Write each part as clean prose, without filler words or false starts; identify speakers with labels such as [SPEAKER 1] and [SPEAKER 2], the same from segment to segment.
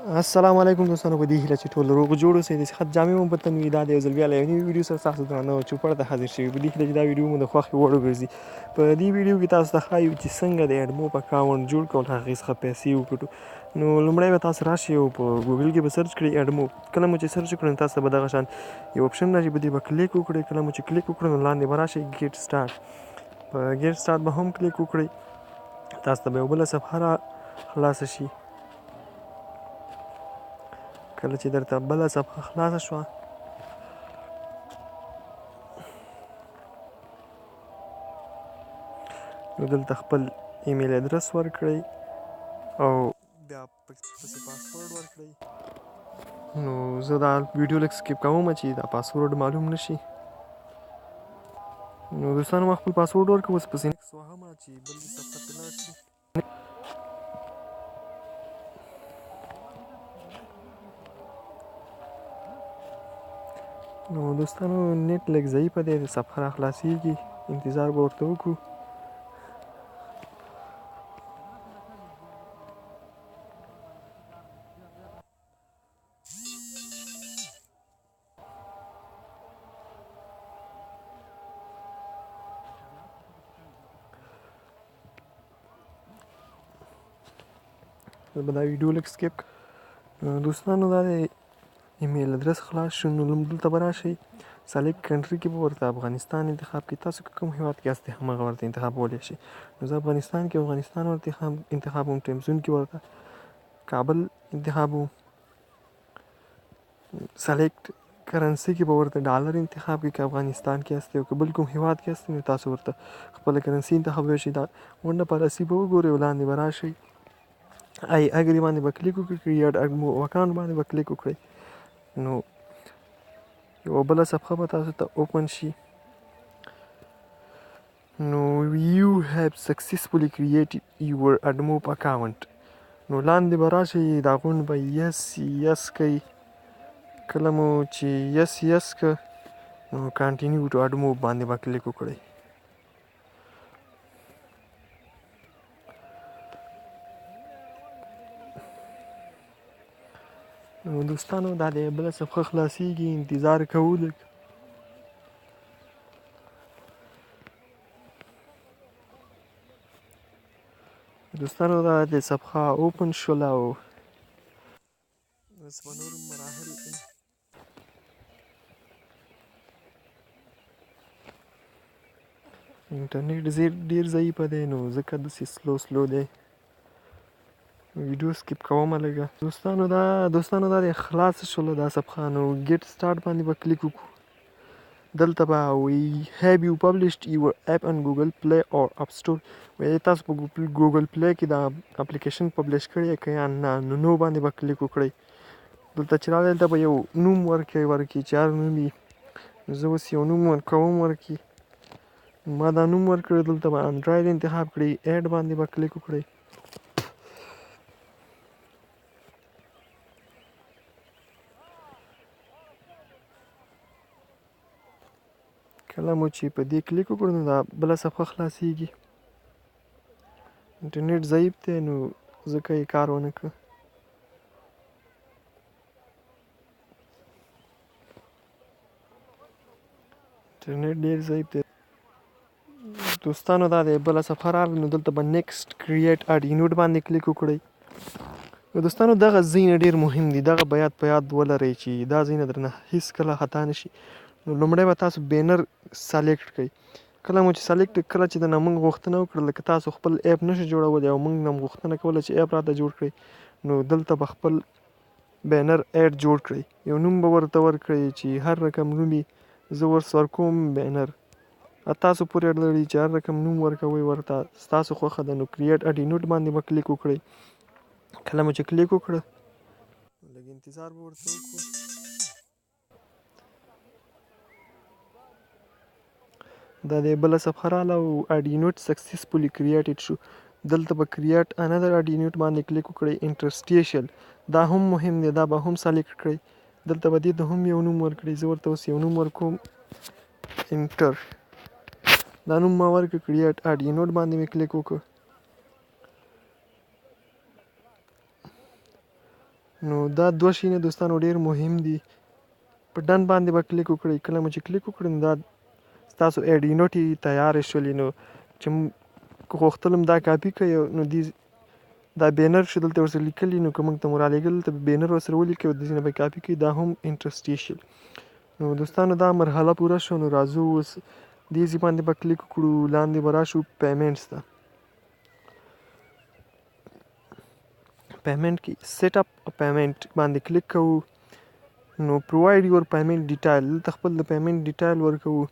[SPEAKER 1] السلام علیکم دوستانو، په دې هیله چې ټول روغ جوړ اوسئ. د صحت جامع مو په تن وي. دا د یو ځل بیا له یوې نوې ویډیو سره ستاسو درانه چوپړ ته حاضر شوي. په دې هیله چې دا ویډیو مو د خوښې وړ وګرځي. په دې ویډیو کې تاسو ته ښایو چې څنګه د اډموب اکاونټ جوړ کړو، هغې څخه پیسې وګټو. نو لومړی به تاسو راشئ او په ګوګل کې به سرچ کړئ اډموب. کله مو چې سرچ وکړئ نو تاسو ته به دغه شان یو اپشن راشي، په دې به کلیک وکړئ. کله مو چې کلیک وکړئ نو لاندې به راشئ ګیټ سټارټ. په ګیټ سټارټ به هم کلیک وکړئ. تاسو ته به یو بله صفحه را خلاصه شي. کله چې درته بله صفحه خلاصه شوه نو دلته خپل ایمیل ادرس ورکړئ او بیا پسې پاسورډ ورکړئ. نو زه دا ویډیو لږ سکیپ کوم چې دا پاسورډ معلوم نشي. نو دوستانو ما خپل پاسورډ ورکړ، اوس پسې نیکس وهم چې بل صفحه ته لاړ شي. نو دوستانو نیټ لږ ضعیفه دی، صفحه را خلاصیږي، انتظار به ورته وکړو. زه به دا ویډیو لږ سکیپ دوستانو دا د ایمیل ادرس خلاص شو. نو دلته به راشئ، سلیکټ کنټري کې به ورته افغانستان انتخاب کړئ. تاسو که کوم هیواد کې یاستئ همغه ورته انتخابولی شئ. نو زه افغانستان کې افغانستان ورته انتخابوم. ټایم زون کې ورته کابل انتخابوم. سلیکټ کرنسي کې به ورته ډالر انتخاب کړئ که افغانستان کې یاستئ، او که بل کوم هیواد کې یاستئ نو تاسو ورته خپله کرنسي انتخابولی شئ. دا غونډه پالیسي به وګورئ او لاندې به راشئ، ای اګري باندې به کلیک وکړئ، کریټ اډموب اکاونټ باندې به کلیک وکړئ. نو یوه بله صفحه به تاسو ته اوپن شي. نو یو هیو سکسسفولي کریټډ یور اډموب اکاونټ. نو لاندې به راشئ، دا غونډ به یس یس کوئ. کله مو چې یس یس که نو کانټینیو ټو اډموب باندې به کلیک وکړئ. نو دوستانو دا د بله صفحه خلاصیږي، انتظار کوو لږ. دوستانو دا د صفحه اوپن شوله او اوس به نور مراحل انټرنیټ ډېر ضعیفه دی نو ځکه داسې سلو دی. ویډیو سکیپ کوم لږه. دوستانو دا د خلاص شوله دا صفحه. نو ګیټ سټارټ باندې به کلیک وکړو. دلته به وی هیو یو پبلشډ یور اپ ان ګوګل پلی اور اپ سټور. وایي تاسو په ګوګل پلی کې دا اپلیکیشن پبلش کړی که یا نه. نو باندې به کلیک وکړئ. دلته چې راغلی دلته به یو نوم ورکړئ چې هر نوم وي. زه اوس یو نوم ورکوم ورکړي. ما دا نوم ورکړی. دلته به انډراید انتخاب کړئ، ایډ باندې به کلیک وکړئ. کله مو چې په دې کلیک وکړو نو دا بله صفحه خلاصیږي. انټرنیټ ضعیف دی نو ځکه یې کار ونه کړ. انټرنیټ ډېر ضعیف دی دوستانو. دا د بله صفحه راغله نو دلته به نیکسټ کریټ اډینوټ باندې کلیک وکړئ. نو دوستانو دغه ځایونه ډېر مهم دي، دغه به په یاد ولرئ چې دا ځایونه درنه هیڅکله خطا نشي. نو لومړی به تاسو بینر سلیکټ کړئ. کله مو چې سلیکټ کله چې درنه موږ غوښتنه وکړله که تاسو خپل اپ نشئ جوړولی او موږ نه غوښتنه کوله چې اپ راته جوړ کړئ نو دلته به خپل بینر ایډ جوړ کړئ. یو نوم به ورته ورکړئ چې هر رقم نوم وي. زه ورکوم بینر. تاسو پورې اړه لري چې هر رقم نوم ورکوئ ورته، ستاسو خوښه ده. نو کریټ اډینوټ باندې به کلیک وکړئ. کله مو چې کلیک وکړه لږ انتظار به ورته وکړو. دا د بله صفحه راغله او اډینوټ سکسسفولي کریټډ شو. دلته به کریټ انادر اډینوټ باندې کلیک وکړئ. انټرسټیشل دا هم مهم دی، دا به هم سلیکټ کړئ. دلته به دې ته هم یو نوم ورکړئ. زه ورته اوس یو نوم ورکوم انټر. دا نوم ما ورکړ، کریټ اډینوټ باندې مې کلیک وکړ. نو دا دوه شیونه دوستانو ډېر مهم دي. په ډن باندې به کلیک وکړئ. کله مو چې کلیک وکړئ نو دا ستاسو ایډینوټ تیارې شولې. نو چې که غوښتل هم دا کاپي کړئ نو دا بینر چې دلته ورسره لیکلي نو که موږ ته مو رالېږل دلته بینر ورسره ولیکئ او د ځینې به کاپي کړئ. دا هم انټرسټیشل. نو دوستانو دا مرحله پوره شوه. نو راځو اوس دې ځای باندې به کلیک وکړو. لاندې به راشو پیمنټس ته. پیمنټ کې سیټ اپ پیمنټ باندې کلیک کوو. نو پرووایډ یور پیمنټ ډیټیل دلته خپل د پیمنټ ډیټیل ورکوو.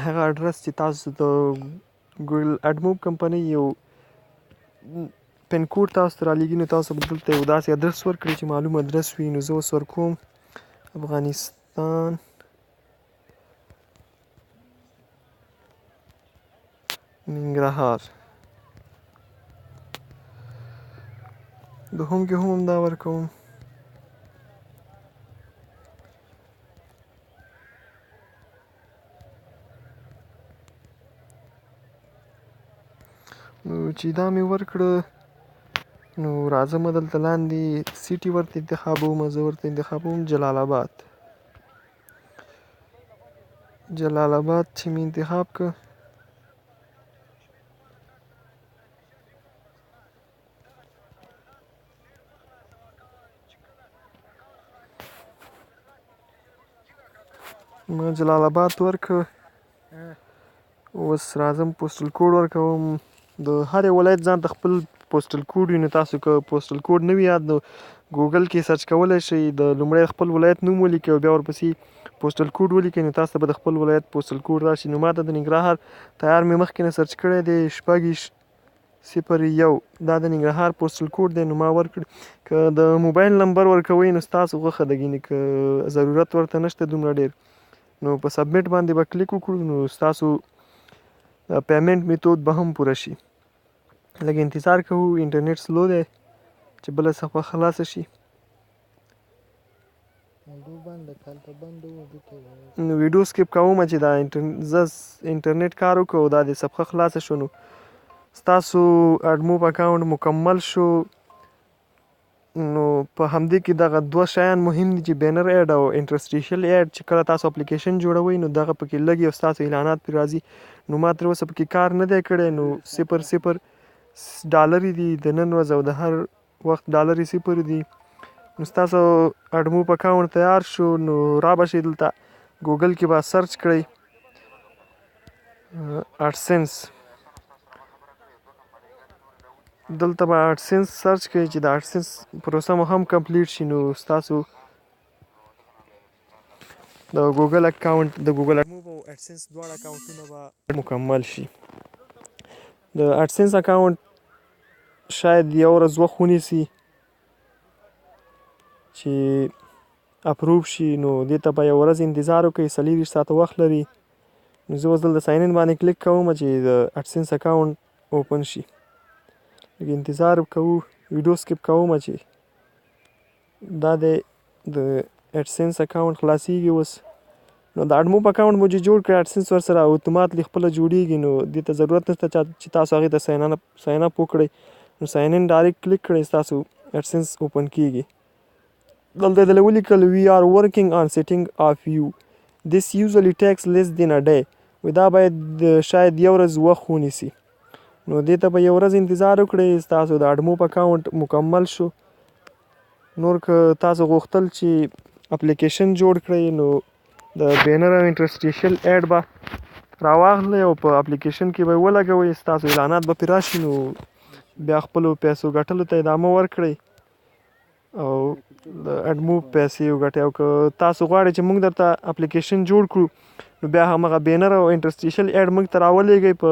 [SPEAKER 1] هغه اډرس چې تاسو د ګوګل اډموب کمپنۍ یو پن کوډ تاسو ته رالیږي نو تاسو به دلته یو داسې ادرس ورکړئ چې معلوم ادرس وي. نو زه اوس ورکوم افغانستان ننګرهار. دوهم کې هم دا ورکوم. نو چې دا مې ورکړه نو راځم دلته لاندې سیټي ورته انتخابوم. زه ورته انتخابوم جلال آباد. جلال آباد چې مې انتخاب کړ ما جلال آباد ورکړ. اوس راځم پوسټل کوډ ورکوم. د هر ولایت ځان ته خپل پوسټل کوډ وي. نو تاسو که پوسټل کوډ نه وي یاد نو ګوګل کې سرچ کولی شئ. د لومړی خپل ولایت نوم ولیکئ او بیا ورپسې پوسټل کوډ ولیکئ. نو تاسو ته به د خپل ولایت پوسټل کوډ راشي. نو ماته د ننګرهار تیار مې مخکې نه سرچ کړی دی 6.01 دا د ننګرهار پوسټل کوډ دی. نو ما ورکړ. که د موبایل نمبر ورکوئ نو ستاسو خوښه ده ګینې که ضرورت ورته نشته دومره ډېر. نو په سبمیټ باندې به کلیک وکړو نو ستاسو پیمنټ میتود به هم پوره شي. لږ انتظار کوو. انټرنیټ سلو دی چې بله صفحه خلاصه شي. نو ویډیو سکیپ کوم چې دا زه انټرنیټ کار وکړ او دا د صفحه خلاصه شو. نو ستاسو اډموب اکاونټ مکمل شو. نو په همدې کې دغه دوه شیان مهم دي چې بینر ایډ او انټرسټیشل ایډ. چې کله تاسو اپلیکیشن جوړوئ نو دغه پکې لګي او ستاسو اعلانات پرې راځي. نو ما تر اوسه پکې کار نه دی کړی. نو $0 دي د نن ورځ او د هر وخت $0 دي. نو ستاسو اډموب اکاونټ تیار شو. نو را به شئ دلته ګوګل کې به سرچ کړئ اډسنس. دلته به اډسنس سرچ کړئ چې د اډسنس پروسه مو هم کمپلیټ شي. نو ستاسو د ګوګل اکاونټ د ګوګل اډموب او اډسنس دواړه اکاونټونه به مکمل شي. د اډسنس اکاونټ شاید یو ورځ وخت ونیسي چې اپروو شي. نو دې ته به یو ورځ انتظار وکړئ. 24 ساعته وخت لري. نو زه اوس دلته ساین ان باندې کلیک کوم چې د اډسنس اکاونټ اوپن شي. لږ انتظار کوو. ویډیو سکیپ کوم چې دا د اډسنس اکاونټ خلاصیږي اوس. نو د اډموب اکاونټ مو چې جوړ کړئ اډسنس ورسره اتوماتلی خپله جوړیږي. نو دې ته ضرورت نشته چې تاسو هغې ته ساین اپ وکړئ. نو ساین ان ډایرکټ کلیک کړئ ستاسو اډسنس اوپن کیږي. دلته یې ولیکل we are working on setting up you. This usually takes less than a day. دا باید شاید یو ورځ وخت ونیسي. نو دې ته به یو ورځ انتظار وکړئ. ستاسو د اډموب اکاونټ مکمل شو. نور که تاسو غوښتل چې اپلیکیشن جوړ کړئ نو د بینر او انټرسټیشل ایډ به راواخلئ او په اپلیکیشن کې به یې ولګوئ. ستاسو اعلانات به پرې راشي. نو بیا خپلو پیسو ګټلو ته ادامه ورکړئ او د اډموب پیسې وګټئ. او که تاسو غواړئ چې موږ درته اپلیکیشن جوړ کړو نو بیا همغه بینر او انټرسټیشل ایډ موږ ته راولېږئ په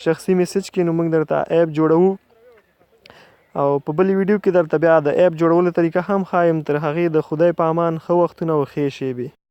[SPEAKER 1] شخصي میسج کې. نو موږ درته ایپ جوړوو او په بلې ویډیو کې درته بیا د ایپ جوړولو طریقه هم ښایم. تر هغې د خدای په امان ښه وختونه او ښې شیبې.